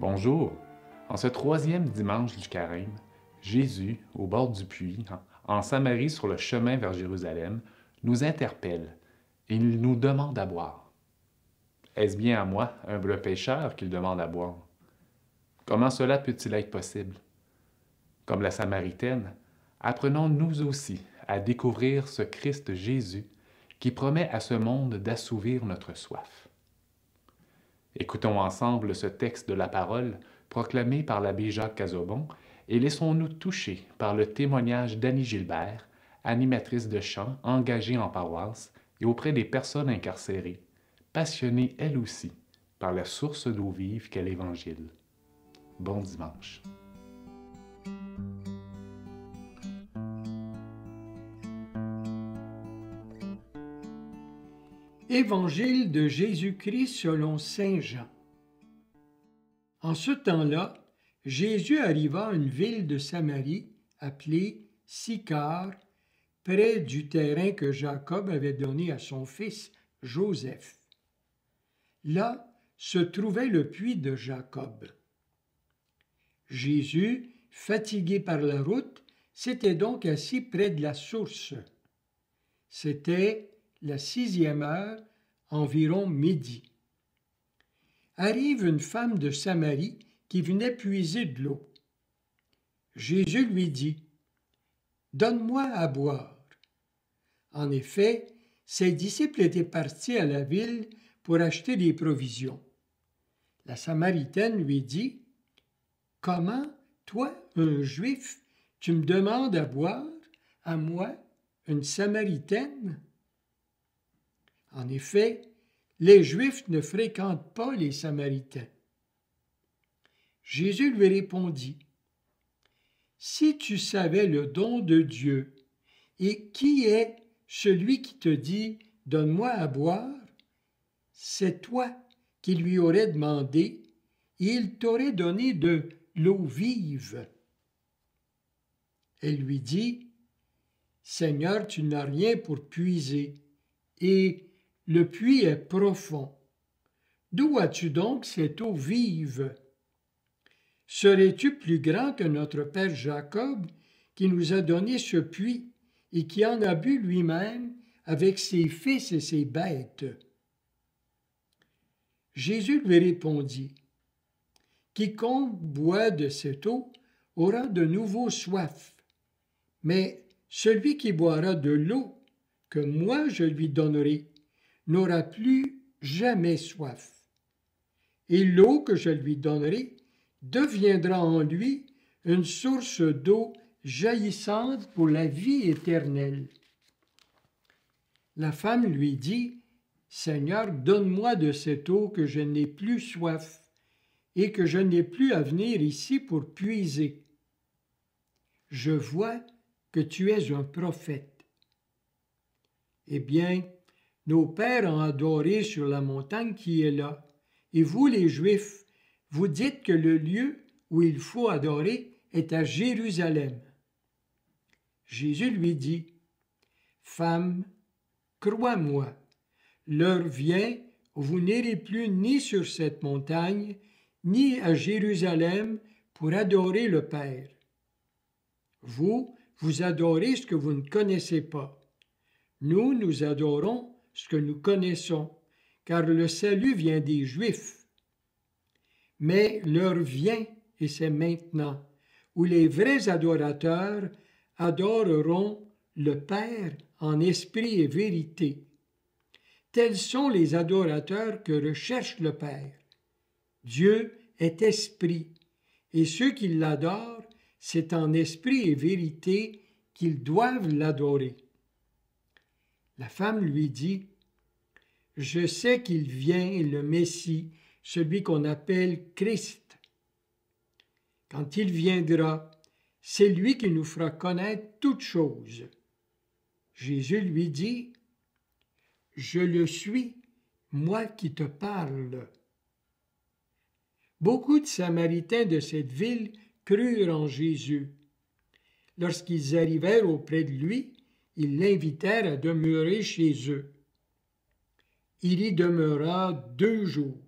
Bonjour. En ce troisième dimanche du Carême, Jésus, au bord du puits, en Samarie sur le chemin vers Jérusalem, nous interpelle et il nous demande à boire. Est-ce bien à moi, humble pécheur, qu'il demande à boire? Comment cela peut-il être possible? Comme la Samaritaine, apprenons nous aussi à découvrir ce Christ Jésus qui promet à ce monde d'assouvir notre soif. Écoutons ensemble ce texte de la parole proclamé par l'abbé Jacques Cazobon et laissons-nous toucher par le témoignage d'Annie Gilbert, animatrice de chant engagée en paroisse et auprès des personnes incarcérées, passionnée elle aussi par la source d'eau vive qu'est l'Évangile. Bon dimanche. Évangile de Jésus-Christ selon saint Jean. En ce temps-là, Jésus arriva à une ville de Samarie appelée Sychar, près du terrain que Jacob avait donné à son fils Joseph. Là se trouvait le puits de Jacob. Jésus, fatigué par la route, s'était donc assis près de la source. C'était la 6e heure, environ midi. Arrive une femme de Samarie qui venait puiser de l'eau. Jésus lui dit : « Donne-moi à boire. » En effet, ses disciples étaient partis à la ville pour acheter des provisions. La Samaritaine lui dit : « Comment, toi, un Juif, tu me demandes à boire, à moi, une Samaritaine ? » En effet, les Juifs ne fréquentent pas les Samaritains. Jésus lui répondit : « Si tu savais le don de Dieu et qui est celui qui te dit « Donne-moi à boire », c'est toi qui lui aurais demandé et il t'aurait donné de l'eau vive. » Elle lui dit : « Seigneur, tu n'as rien pour puiser et le puits est profond. D'où as-tu donc cette eau vive? Serais-tu plus grand que notre père Jacob, qui nous a donné ce puits et qui en a bu lui-même avec ses fils et ses bêtes? » Jésus lui répondit : « Quiconque boit de cette eau aura de nouveau soif, mais celui qui boira de l'eau que moi je lui donnerai n'aura plus jamais soif. Et l'eau que je lui donnerai deviendra en lui une source d'eau jaillissante pour la vie éternelle. » La femme lui dit : « Seigneur, donne-moi de cette eau que je n'ai plus soif et que je n'ai plus à venir ici pour puiser. Je vois que tu es un prophète. » Eh bien, nos pères ont adoré sur la montagne qui est là. Et vous, les Juifs, vous dites que le lieu où il faut adorer est à Jérusalem. Jésus lui dit : « Femme, crois-moi, l'heure vient où vous n'irez plus ni sur cette montagne, ni à Jérusalem pour adorer le Père. Vous adorez ce que vous ne connaissez pas. Nous adorons ce que nous connaissons, car le salut vient des Juifs. Mais l'heure vient, et c'est maintenant, où les vrais adorateurs adoreront le Père en esprit et vérité. Tels sont les adorateurs que recherche le Père. Dieu est esprit, et ceux qui l'adorent, c'est en esprit et vérité qu'ils doivent l'adorer. » La femme lui dit : « Je sais qu'il vient, le Messie, celui qu'on appelle Christ. Quand il viendra, c'est lui qui nous fera connaître toutes choses. » Jésus lui dit : « Je le suis, moi qui te parle. » Beaucoup de Samaritains de cette ville crurent en Jésus. Lorsqu'ils arrivèrent auprès de lui, ils l'invitèrent à demeurer chez eux. Il y demeura 2 jours.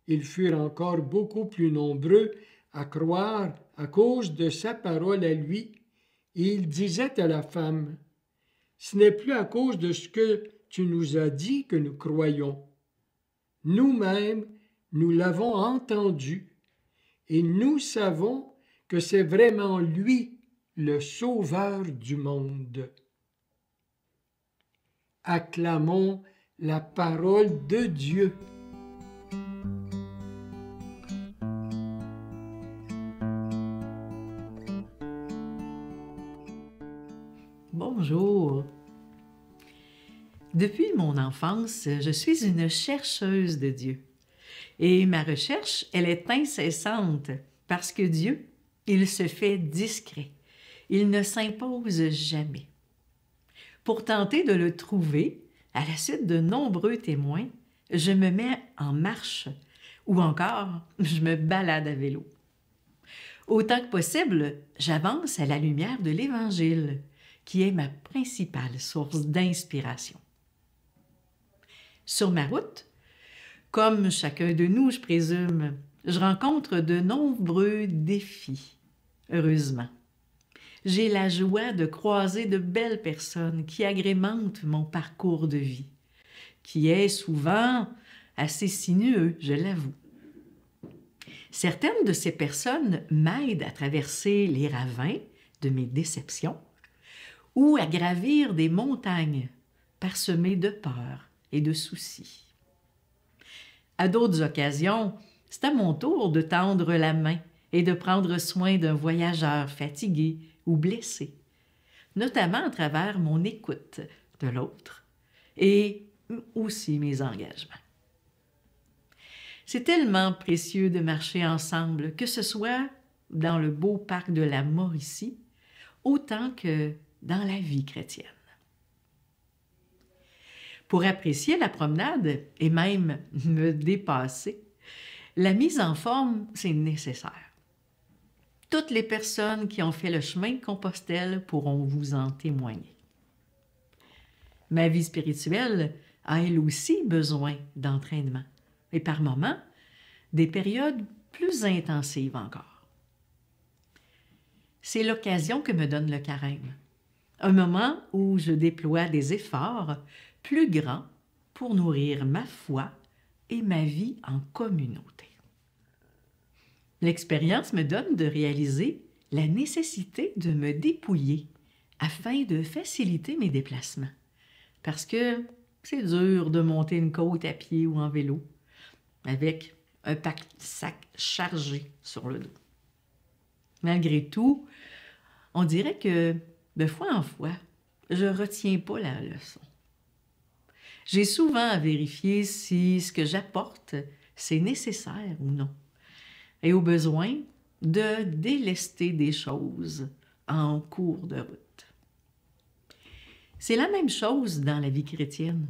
ils furent encore beaucoup plus nombreux à croire à cause de sa parole à lui, et il disait à la femme, « Ce n'est plus à cause de ce que tu nous as dit que nous croyons. Nous-mêmes, nous l'avons entendu, et nous savons que c'est vraiment lui, le Sauveur du monde. » Acclamons la parole de Dieu. Bonjour. Depuis mon enfance, je suis une chercheuse de Dieu. Et ma recherche, elle est incessante parce que Dieu, il se fait discret. Il ne s'impose jamais. Pour tenter de le trouver, à la suite de nombreux témoins, je me mets en marche ou encore je me balade à vélo. Autant que possible, j'avance à la lumière de l'Évangile, qui est ma principale source d'inspiration. Sur ma route, comme chacun de nous, je présume, je rencontre de nombreux défis, heureusement. J'ai la joie de croiser de belles personnes qui agrémentent mon parcours de vie, qui est souvent assez sinueux, je l'avoue. Certaines de ces personnes m'aident à traverser les ravins de mes déceptions ou à gravir des montagnes parsemées de peurs et de soucis. À d'autres occasions, c'est à mon tour de tendre la main et de prendre soin d'un voyageur fatigué ou blessé, notamment à travers mon écoute de l'autre et aussi mes engagements. C'est tellement précieux de marcher ensemble, que ce soit dans le beau parc de la Mauricie, autant que dans la vie chrétienne. Pour apprécier la promenade et même me dépasser, la mise en forme, c'est nécessaire. Toutes les personnes qui ont fait le chemin de Compostelle pourront vous en témoigner. Ma vie spirituelle a elle aussi besoin d'entraînement, et par moments, des périodes plus intensives encore. C'est l'occasion que me donne le carême, un moment où je déploie des efforts plus grands pour nourrir ma foi et ma vie en communauté. L'expérience me donne de réaliser la nécessité de me dépouiller afin de faciliter mes déplacements, parce que c'est dur de monter une côte à pied ou en vélo avec un pack-sac chargé sur le dos. Malgré tout, on dirait que de fois en fois, je ne retiens pas la leçon. J'ai souvent à vérifier si ce que j'apporte, c'est nécessaire ou non, et au besoin de délester des choses en cours de route. C'est la même chose dans la vie chrétienne.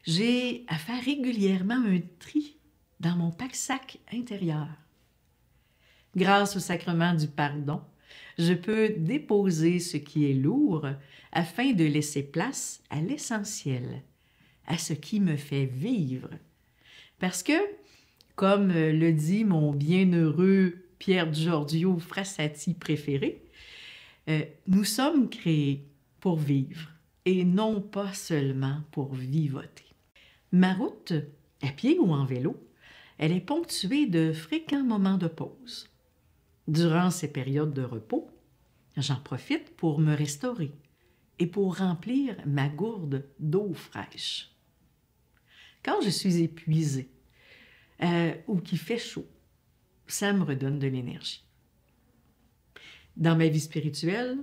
J'ai à faire régulièrement un tri dans mon pack-sac intérieur. Grâce au sacrement du pardon, je peux déposer ce qui est lourd afin de laisser place à l'essentiel, à ce qui me fait vivre. Parce que, comme le dit mon bienheureux Pierre Giorgio Frassati préféré, nous sommes créés pour vivre et non pas seulement pour vivoter. Ma route, à pied ou en vélo, elle est ponctuée de fréquents moments de pause. Durant ces périodes de repos, j'en profite pour me restaurer et pour remplir ma gourde d'eau fraîche. Quand je suis épuisée ou qu'il fait chaud, ça me redonne de l'énergie. Dans ma vie spirituelle,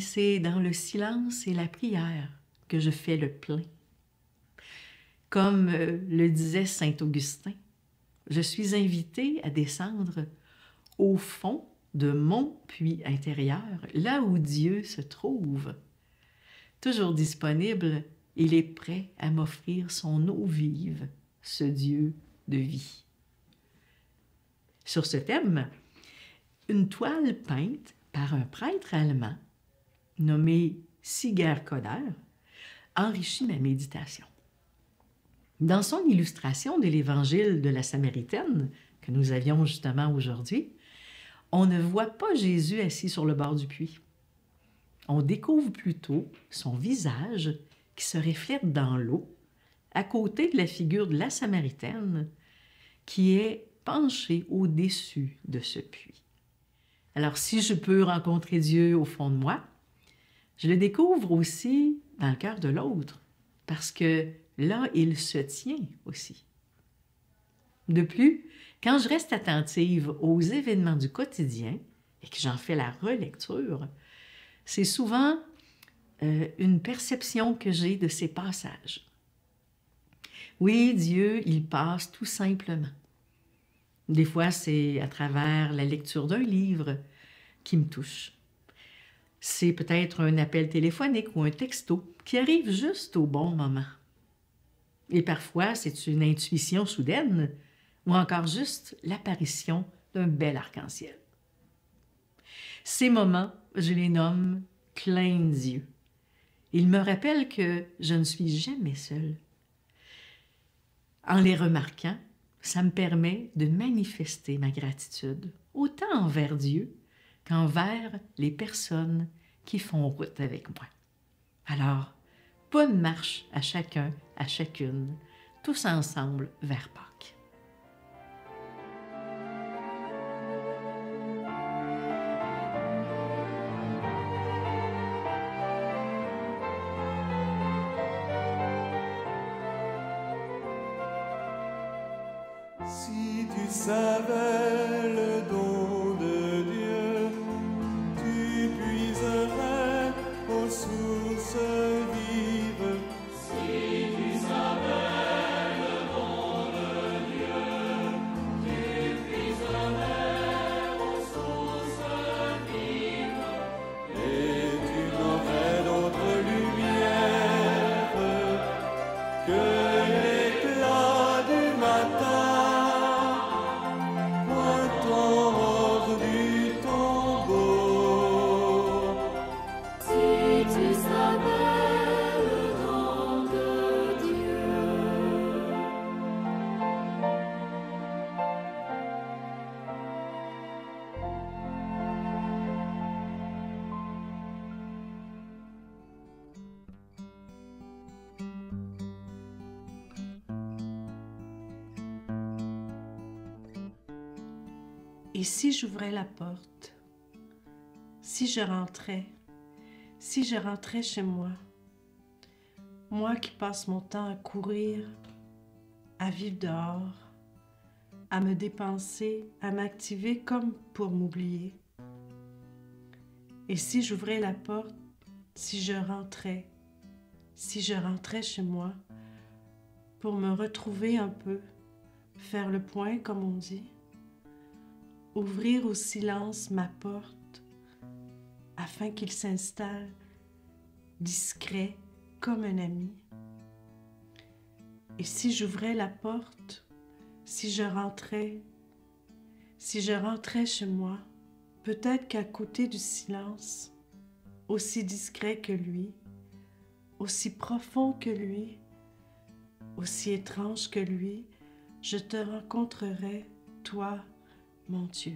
c'est dans le silence et la prière que je fais le plein. Comme le disait saint Augustin, je suis invitée à descendre au fond de mon puits intérieur, là où Dieu se trouve. Toujours disponible, il est prêt à m'offrir son eau vive, ce Dieu de vie. Sur ce thème, une toile peinte par un prêtre allemand nommé Sigurd Koder enrichit ma méditation. Dans son illustration de l'évangile de la Samaritaine, que nous avions justement aujourd'hui, on ne voit pas Jésus assis sur le bord du puits. On découvre plutôt son visage qui se reflète dans l'eau, à côté de la figure de la Samaritaine, qui est penchée au-dessus de ce puits. Alors, si je peux rencontrer Dieu au fond de moi, je le découvre aussi dans le cœur de l'autre, parce que là, il se tient aussi. De plus, quand je reste attentive aux événements du quotidien et que j'en fais la relecture, c'est souvent une perception que j'ai de ces passages. Oui, Dieu, il passe tout simplement. Des fois, c'est à travers la lecture d'un livre qui me touche. C'est peut-être un appel téléphonique ou un texto qui arrive juste au bon moment. Et parfois, c'est une intuition soudaine ou encore juste l'apparition d'un bel arc-en-ciel. Ces moments, je les nomme clins d'yeux. Ils me rappellent que je ne suis jamais seule. En les remarquant, ça me permet de manifester ma gratitude, autant envers Dieu qu'envers les personnes qui font route avec moi. Alors, bonne marche à chacun, à chacune, tous ensemble vers Pâques. Si tu savais le don de Dieu, tu puiserais aux sources vives. Si tu savais le don de Dieu, tu puiserais aux sources vives. Et tu n'aurais d'autre lumière que l'éclat du matin. Et si j'ouvrais la porte, si je rentrais chez moi, moi qui passe mon temps à courir, à vivre dehors, à me dépenser, à m'activer comme pour m'oublier. Et si j'ouvrais la porte, si je rentrais chez moi, pour me retrouver un peu, faire le point comme on dit, ouvrir au silence ma porte afin qu'il s'installe discret comme un ami. Et si j'ouvrais la porte, si je rentrais chez moi, peut-être qu'à côté du silence, aussi discret que lui, aussi profond que lui, aussi étrange que lui, je te rencontrerai, toi, mon Dieu.